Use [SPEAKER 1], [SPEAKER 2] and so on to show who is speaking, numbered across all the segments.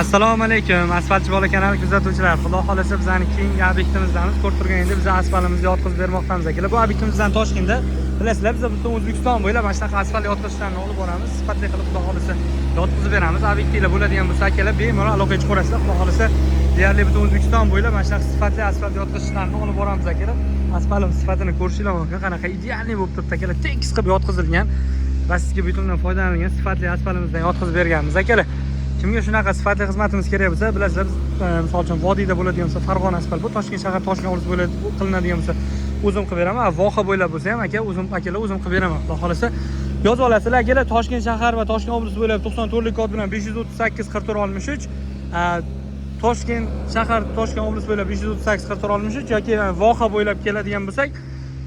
[SPEAKER 1] Assalomu alaykum, Asfaltchi bola kanali kuzatuvchilar. Xudo xolasa bizning keyingi obyektimizdamiz. Ko'rib turganingizdek, biz asfaltimizga yotqizib bermoqdamiz akalar. Bu obyektimizdan Toshkentda, bilasizlar, biz butun O'zbekiston bo'ylab mana shunaqa asfalt yotqizishlarni olib boramiz. Sifatli qilib xudo xolasa yotqizib beramiz. Obyektinglar bo'ladigan bo'lsa akalar, bemalol aloqaga chiqarasizlar. Xudo xolasa deyarli butun O'zbekiston bo'ylab mana shunaqa sifatli asfalt yotqizishlarni olib boramiz akalar. Asfaltimiz sifatini ko'rishinglar mumkin. Qanaqa idealniy bo'lib turibdi akalar. Tekis qilib yotqizilgan va sizga butundan foydalanilgan sifatli asfaltimizdan yotqizib berganmiz akalar. Kimga shunaqa sifatli xizmatimiz kerak bo'lsa, bilasizlar, misol uchun vodiyda bo'ladigan bo'lsa, Farg'ona asfalt bu, Toshkent shahar Toshkent oblast bo'ylab qilinadigan bo'lsa, o'zim qilib beraman. Voha bo'ylab bo'lsa ham akalar o'zim qilib beraman. Xudo xolasa yozib olasizlar akalar. Toshkent shahar va Toshkent oblast bo'ylab 94 lik kod bilan 538 44 63, Toshkent shahar Toshkent oblast bo'ylab 538 44 63 yoki Voha bo'ylab keladigan bo'lsak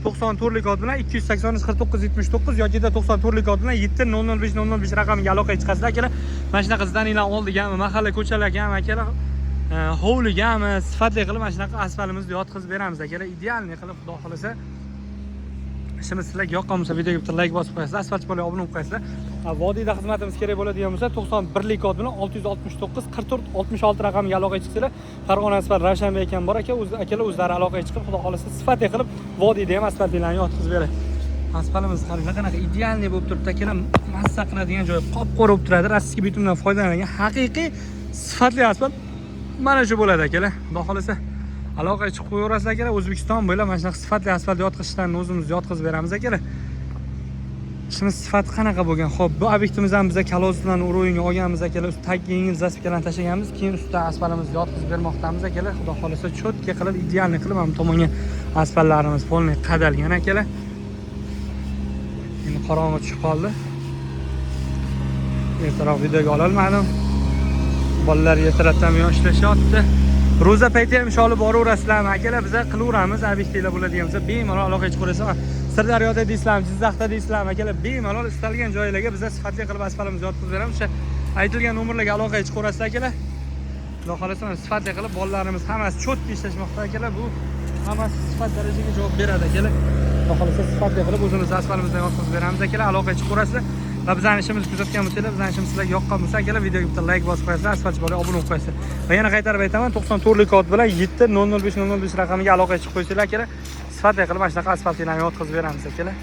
[SPEAKER 1] 94 lik kod bilan 280 49 79 yoki 94 lik kod bilan 7005 005 raqamiga aloqaga chiqasizlar akalar. Mana shunaqa zdaniylar oldigami, mahalla ko'chalargami akalar, hovligami sifatli qilib mana shunaqa asfaltimizni yotqizib beramiz akalar. Idealniy qilib xudo xolasa. Ishimiz sizlarga yoqqan bo'lsa videoga bitta like bosib qo'yasizlar, Asfaltchi bola obuna bo'lib qo'yasizlar. Vodiyda xizmatimiz kerak bo'ladigan bo'lsa 91 lik kod bilan 669 44 66 raqamiga aloqaga chiqsanglar, Farg'ona asfalt Ravshanbek akam bor aka, akalar o'zlari aloqaga chiqib xudo xolasa sifatli qilib vodiyda ham asfaltlarni yotqizib beradi. Asfaltimiz qaranglar qanaqa idealniy bo'lib turibdi akalar. Massa qiladigan joyi qop-qora bo'lib turadi. Rassizga bitumdan foydalangan haqiqiy sifatli asfalt mana shu bo'ladi akalar. Xudo xolasa aloqaga chiqib qo'yaverasizlar akalar. O'zbekiston bo'ylab mana shunaqa sifatli asfalt yotqizishlarni o'zimiz yotqizib beramiz akalar. Ishimiz sifati qanaqa bo'lgan? Xo'p, bu obyektimizdan biz kalozdan o'rayga olganmiz akalar. Ust tagiga yengil zaspikalarni tashlaganmiz. Keyin ustidan asfaltimizni yotqizib bermoqdamiz akalar. Xudo xolasa cho'tka qilib, idealniy qilib ham tomonga asfaltlarimiz polniy qadalgan akalar. Endi qorong'i tushib qoldi. Ertaroq videoga ola olmadim. Bolalar ertalabdan buyon ishlashyapti. Ro'za payti ham inshaalloh boraverasizlarmi akalar? Biz qilaveramiz, obyektinglar bo'ladigan bo'lsa, bemalol aloqaga chiqarasizlar. Sirdaryoda deysizlarmi, Jizzaxda deysizlarmi akalar, bemalol istalgan joylarga biz sifatli qilib asfaltimizni yotqizib beramiz. O'sha aytilgan nomerlarga aloqaga chiqarasizlar akalar. Xudo xolasa sifatli qilib bolalarimiz hammasi cho'tki ishlashmoqda akalar. Bu hammasi sifat darajaga javob beradi akalar. Xudo xolasa sifatli qilib o'zimiz asfaltimizdan yotqizib beramiz akalar. Aloqaga chiqarasizlar. Va bizning ishimizni kuzatgan bo'lsanglar, bizning ishimiz sizlarga yoqqan bo'lsa akalar, videoga bitta like bosib qo'yasizlar, Asfaltchi bola obuna bo'lib qo'yasizlar. Va yana qaytarib aytaman, 94 lik kod bilan 7005 005 raqamiga aloqaga chiqib qo'ysanglar akalar, sifatli qilib mana shunaqa asfaltlarni yotqizib beramiz akalar.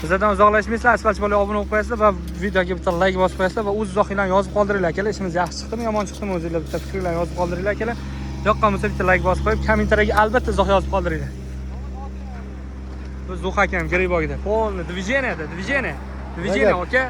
[SPEAKER 1] Bizdan uzoqlashmaysizlar, Asfaltchi bola obuna bo'lib qo'yasizlar va videoga bitta like bosib qo'yasizlar va o'z izohinglarni yozib qoldiringlar akalar. Ishimiz yaxshi chiqdimi, yomon chiqdimi, o'zingizlar bitta fikringlarni yozib qoldiringlar akalar. Yoqqan bo'lsa bitta like bosib qo'yib, kommentariyaga albatta izoh yozib qoldiringlar. Biz Zuha akam Gribogida. Полное движение, движение, aka.